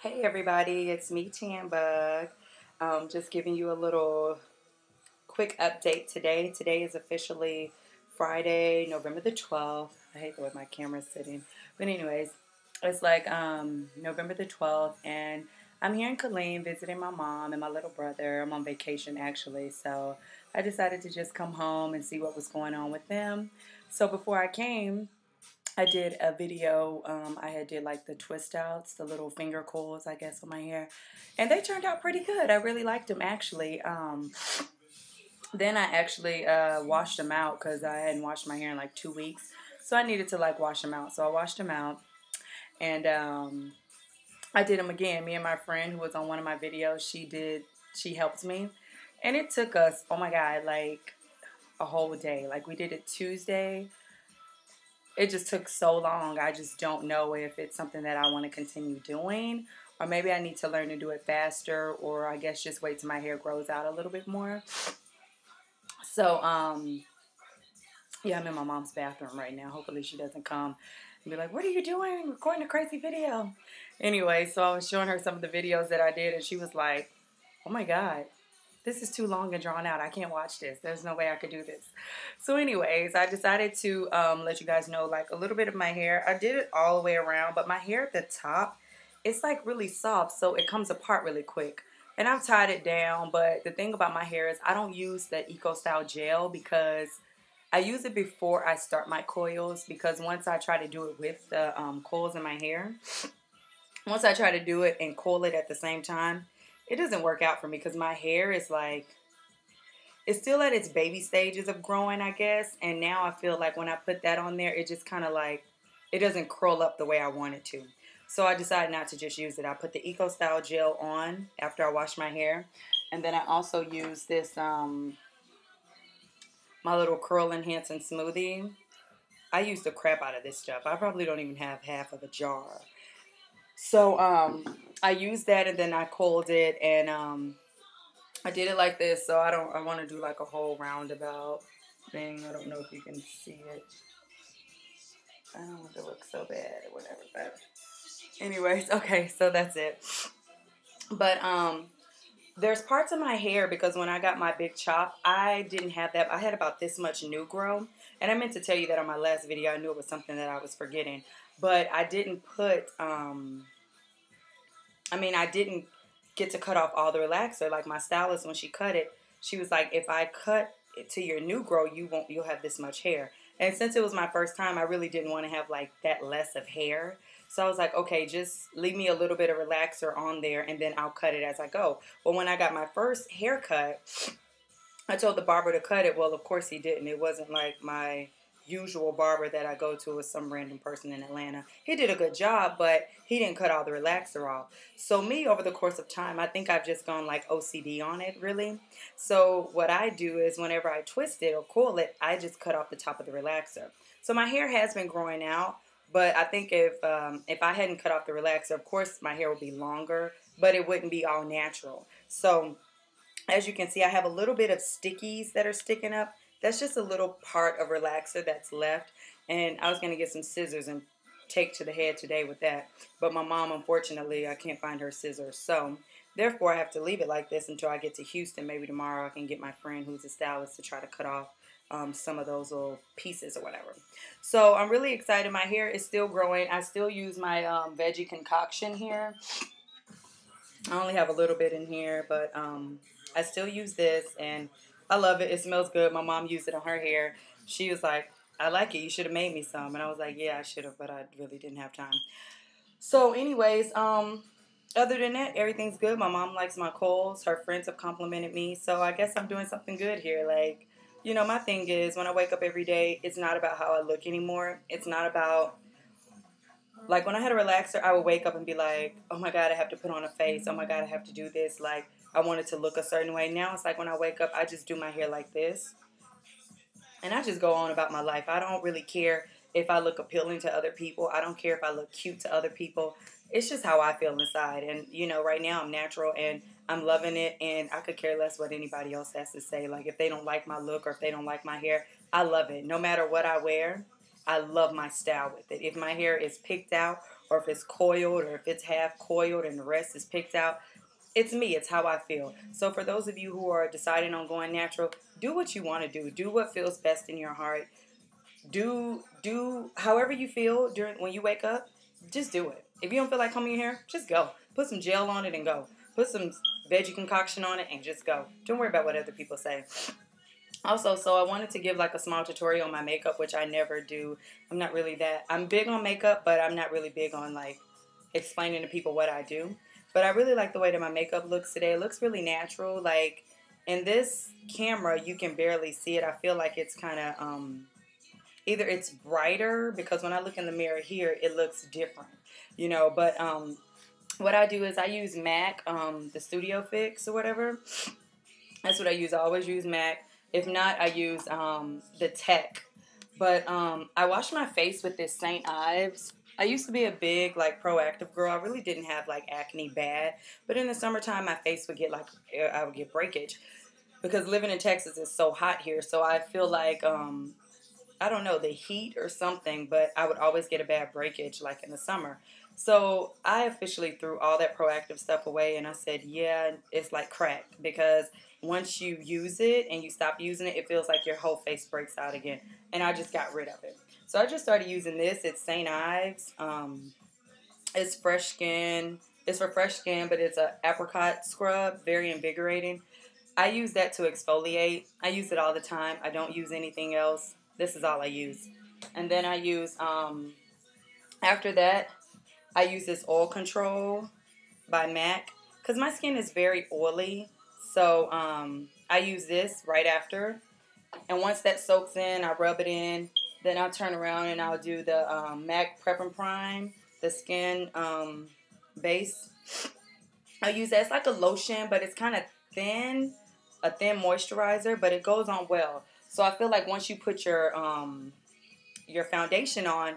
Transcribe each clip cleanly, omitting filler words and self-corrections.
Hey everybody, it's me Tanbug. Just giving you a little quick update today. Today is officially Friday, November the 12th. I hate the way my camera's sitting. But anyways, it's like November the 12th and I'm here in Killeen visiting my mom and my little brother. I'm on vacation actually, so I decided to just come home and see what was going on with them. So before I came, I did a video. I had did like the twist outs, the little finger coils, I guess, on my hair, and they turned out pretty good. I really liked them actually. Then I actually washed them out because I hadn't washed my hair in like 2 weeks, so I needed to like wash them out. So I washed them out, and I did them again. Me and my friend who was on one of my videos, she helped me, and it took us, oh my god, like a whole day. Like we did it Tuesday. It just took so long. I just don't know if it's something that I want to continue doing, or maybe I need to learn to do it faster, or I guess just wait till my hair grows out a little bit more. So, yeah, I'm in my mom's bathroom right now. Hopefully she doesn't come and be like, what are you doing? Recording a crazy video. Anyway, so I was showing her some of the videos that I did, and she was like, oh my God, this is too long and drawn out. I can't watch this. There's no way I could do this. So anyways, I decided to let you guys know like a little bit of my hair. I did it all the way around, but my hair at the top, it's like really soft, so it comes apart really quick. And I've tied it down, but the thing about my hair is I don't use the Eco Style gel because I use it before I start my coils, because once I try to do it with the coils in my hair, once I try to do it and coil it at the same time, it doesn't work out for me because my hair is like, it's still at its baby stages of growing, I guess. And now I feel like when I put that on there, it just kind of like, it doesn't curl up the way I want it to. So I decided not to just use it. I put the Eco Style gel on after I wash my hair. And then I also use this, my little curl enhancing smoothie. I use the crap out of this stuff. I probably don't even have half of a jar. So I used that, and then I coiled it, and I did it like this. So I want to do like a whole roundabout thing. I don't know if you can see it. I don't want it to look so bad or whatever, but anyways, okay, so that's it. But there's parts of my hair, because when I got my big chop, I didn't have that. I had about this much new grow. And I meant to tell you that on my last video. I knew it was something that I was forgetting. But I didn't put, I didn't get to cut off all the relaxer. Like my stylist, when she cut it, she was like, if I cut it to your new grow, you'll have this much hair. And since it was my first time, I really didn't want to have like that less of hair. So I was like, okay, just leave me a little bit of relaxer on there, and then I'll cut it as I go. But when I got my first haircut, I told the barber to cut it. Well, of course he didn't. It wasn't like my usual barber that I go to, with some random person in Atlanta. He did a good job, but he didn't cut all the relaxer off. So me, over the course of time, I think I've just gone like OCD on it, really. So what I do is whenever I twist it or coil it, I just cut off the top of the relaxer. So my hair has been growing out, but I think if I hadn't cut off the relaxer, of course my hair would be longer, but it wouldn't be all natural. So as you can see, I have a little bit of stickies that are sticking up. That's just a little part of relaxer that's left. And I was going to get some scissors and take to the head today with that. But my mom, unfortunately, I can't find her scissors. So therefore, I have to leave it like this until I get to Houston. Maybe tomorrow I can get my friend who's a stylist to try to cut off some of those little pieces or whatever. So I'm really excited. My hair is still growing. I still use my veggie concoction here. I only have a little bit in here, but I still use this, and I love it. It smells good. My mom used it on her hair. She was like, I like it. You should have made me some. And I was like, yeah, I should have, but I really didn't have time. So anyways, other than that, everything's good. My mom likes my coils. Her friends have complimented me. So I guess I'm doing something good here. Like, you know, my thing is when I wake up every day, it's not about how I look anymore. It's not about, like, when I had a relaxer, I would wake up and be like, oh my God, I have to put on a face. Oh my God, I have to do this. Like, I want it to look a certain way. Now it's like when I wake up, I just do my hair like this. And I just go on about my life. I don't really care if I look appealing to other people. I don't care if I look cute to other people. It's just how I feel inside. And, you know, right now I'm natural and I'm loving it. And I could care less what anybody else has to say. Like, if they don't like my look or if they don't like my hair, I love it. No matter what I wear, I love my style with it. If my hair is picked out or if it's coiled, or if it's half coiled and the rest is picked out. It's me. It's how I feel. So for those of you who are deciding on going natural, do what you want to do. Do what feels best in your heart. Do however you feel during when you wake up. Just do it. If you don't feel like combing your hair, just go. Put some gel on it and go. Put some veggie concoction on it and just go. Don't worry about what other people say. Also, so I wanted to give like a small tutorial on my makeup, which I never do. I'm not really that. I'm big on makeup, but I'm not really big on like explaining to people what I do. But I really like the way that my makeup looks today. It looks really natural. Like in this camera, you can barely see it. I feel like it's kind of either it's brighter because when I look in the mirror here, it looks different, you know. But what I do is I use MAC, the Studio Fix or whatever. That's what I use. I always use MAC. If not, I use the Tech. But I wash my face with this St. Ives. I used to be a big, like, Proactive girl. I really didn't have, like, acne bad. But in the summertime, my face would get, like, I would get breakage. Because living in Texas is so hot here. So I feel like, I don't know, the heat or something. But I would always get a bad breakage, like, in the summer. So I officially threw all that Proactive stuff away. And I said, yeah, it's like crack. Because once you use it and you stop using it, it feels like your whole face breaks out again. And I just got rid of it. So I just started using this. It's St. Ives. It's Fresh Skin. It's for fresh skin, but it's a apricot scrub. Very invigorating. I use that to exfoliate. I use it all the time. I don't use anything else. This is all I use. And then I use, after that, I use this Oil Control by MAC. Because my skin is very oily. So I use this right after. And once that soaks in, I rub it in. Then I'll turn around and I'll do the MAC Prep and Prime, the skin base. I use that. It's like a lotion, but it's kind of thin, a thin moisturizer, but it goes on well. So I feel like once you put your foundation on,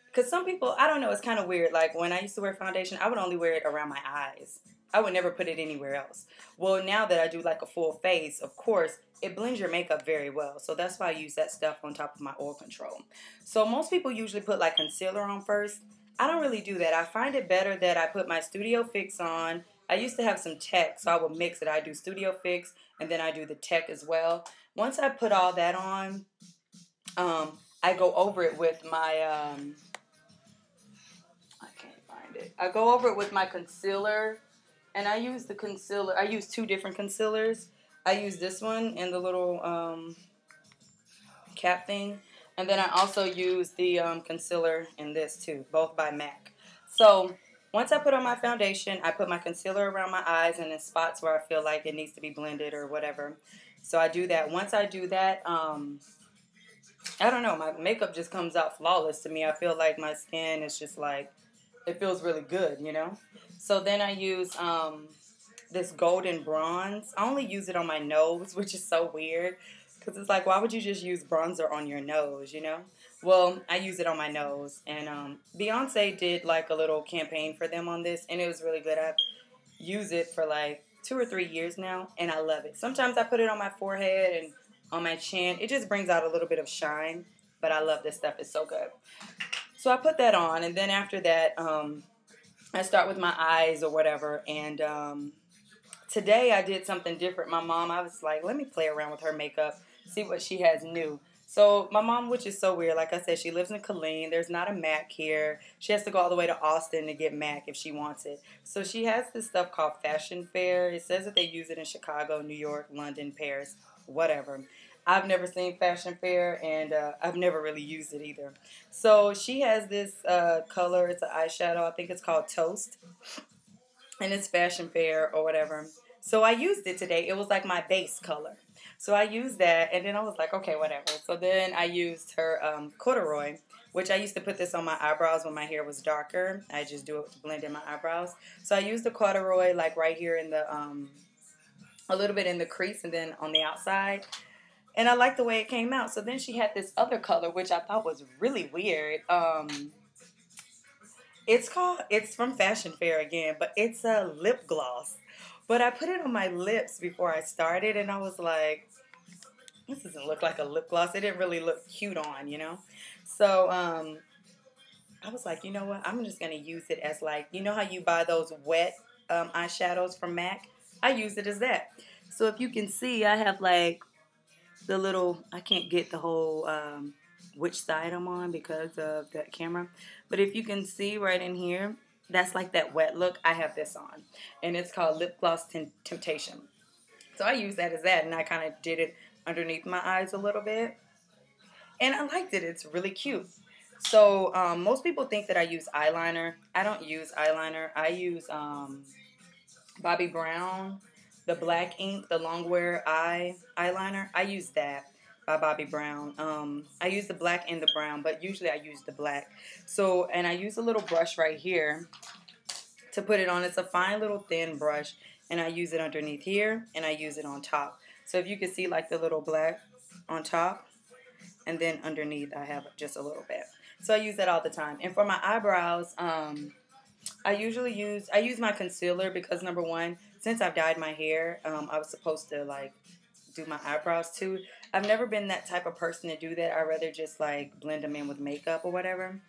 because some people, I don't know, it's kind of weird. Like when I used to wear foundation, I would only wear it around my eyes. I would never put it anywhere else. Well, now that I do like a full face, of course, it blends your makeup very well. So that's why I use that stuff on top of my Oil Control. So most people usually put like concealer on first. I don't really do that. I find it better that I put my Studio Fix on. I used to have some Tech, so I would mix it. I do Studio Fix, and then I do the Tech as well. Once I put all that on, I go over it with my, I can't find it. I go over it with my concealer. And I use the concealer. I use two different concealers. I use this one and the little cap thing. And then I also use the concealer in this too, both by MAC. So once I put on my foundation, I put my concealer around my eyes and in spots where I feel like it needs to be blended or whatever. So I do that. Once I do that, I don't know, my makeup just comes out flawless to me. I feel like my skin is just like, it feels really good, you know? So then I use this golden bronze. I only use it on my nose, which is so weird. Because it's like, why would you just use bronzer on your nose, you know? Well, I use it on my nose. And Beyonce did like a little campaign for them on this. And it was really good. I've used it for like 2 or 3 years now. And I love it. Sometimes I put it on my forehead and on my chin. It just brings out a little bit of shine. But I love this stuff. It's so good. So I put that on. And then after that, I start with my eyes or whatever, and today I did something different. My mom, I was like, let me play around with her makeup, see what she has new. So my mom, which is so weird, like I said, she lives in Killeen. There's not a MAC here. She has to go all the way to Austin to get MAC if she wants it. So she has this stuff called Fashion Fair. It says that they use it in Chicago, New York, London, Paris, whatever. I've never seen Fashion Fair, and I've never really used it either. So she has this color. It's an eyeshadow. I think it's called Toast, and it's Fashion Fair or whatever. So I used it today. It was like my base color. So I used that, and then I was like, okay, whatever. So then I used her corduroy, which I used to put this on my eyebrows when my hair was darker. I just do it to blend in my eyebrows. So I used the corduroy like right here in the, a little bit in the crease and then on the outside. And I liked the way it came out. So then she had this other color, which I thought was really weird. It's from Fashion Fair again, but it's a lip gloss. But I put it on my lips before I started, and I was like, this doesn't look like a lip gloss. It didn't really look cute on, you know? So I was like, you know what? I'm just going to use it as like, you know how you buy those wet eyeshadows from MAC? I use it as that. So if you can see, I have like the little, I can't get the whole which side I'm on because of that camera. But if you can see right in here, that's like that wet look. I have this on. And it's called Lip Gloss Temptation. So I use that as that. And I kind of did it underneath my eyes a little bit. And I liked it. It's really cute. So most people think that I use eyeliner. I don't use eyeliner. I use Bobbi Brown, the black ink, the long wear eyeliner. I use that by Bobbi Brown. I use the black and the brown, but usually I use the black. So, and I use a little brush right here to put it on. It's a fine little thin brush, and I use it underneath here, and I use it on top. So if you can see like the little black on top, and then underneath I have just a little bit. So I use that all the time. And for my eyebrows, I use my concealer because number one, since I've dyed my hair, I was supposed to like do my eyebrows too. I've never been that type of person to do that. I rather just like blend them in with makeup or whatever.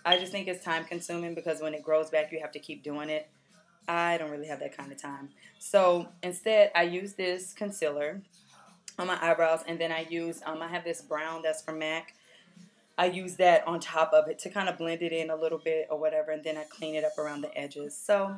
I just think it's time consuming because when it grows back, you have to keep doing it. I don't really have that kind of time. So instead, I use this concealer on my eyebrows, and then I use I have this brown that's from MAC. I use that on top of it to kind of blend it in a little bit or whatever, and then I clean it up around the edges. So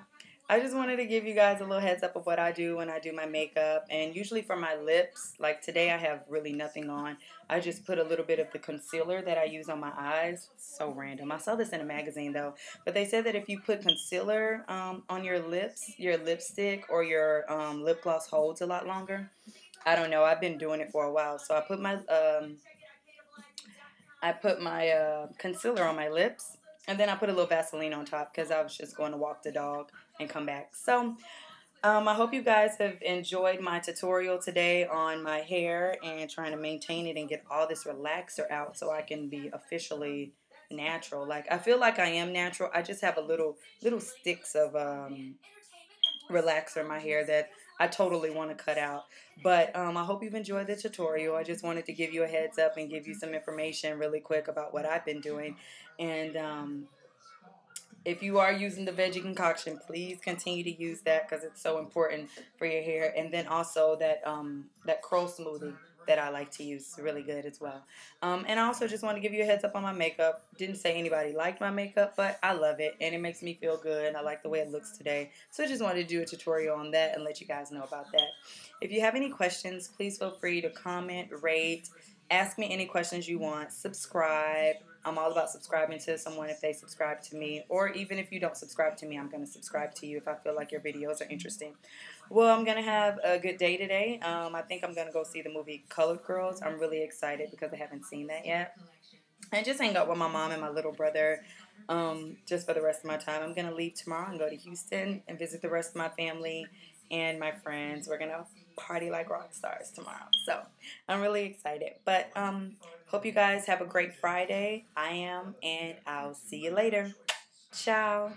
I just wanted to give you guys a little heads up of what I do when I do my makeup. And usually for my lips, like today I have really nothing on. I just put a little bit of the concealer that I use on my eyes. So random. I saw this in a magazine though. But they said that if you put concealer on your lips, your lipstick or your lip gloss holds a lot longer. I don't know. I've been doing it for a while. So I put my concealer on my lips, and then I put a little Vaseline on top because I was just going to walk the dog and come back. So I hope you guys have enjoyed my tutorial today on my hair and trying to maintain it and get all this relaxer out so I can be officially natural. Like I feel like I am natural. I just have a little sticks of relaxer in my hair that I totally want to cut out. But I hope you've enjoyed the tutorial. I just wanted to give you a heads up and give you some information really quick about what I've been doing. And if you are using the veggie concoction, please continue to use that because it's so important for your hair. And then also that curl smoothie that I like to use is really good as well. And I also just want to give you a heads up on my makeup. Didn't say anybody liked my makeup, but I love it and it makes me feel good. I like the way it looks today. So I just wanted to do a tutorial on that and let you guys know about that. If you have any questions, please feel free to comment, rate, ask me any questions you want, subscribe. I'm all about subscribing to someone if they subscribe to me. Or even if you don't subscribe to me, I'm going to subscribe to you if I feel like your videos are interesting. Well, I'm going to have a good day today. I think I'm going to go see the movie Colored Girls. I'm really excited because I haven't seen that yet. And just hang out with my mom and my little brother just for the rest of my time. I'm going to leave tomorrow and go to Houston and visit the rest of my family and my friends. We're going to party like rock stars tomorrow. So I'm really excited. But hope you guys have a great Friday. I am, and I'll see you later. Ciao.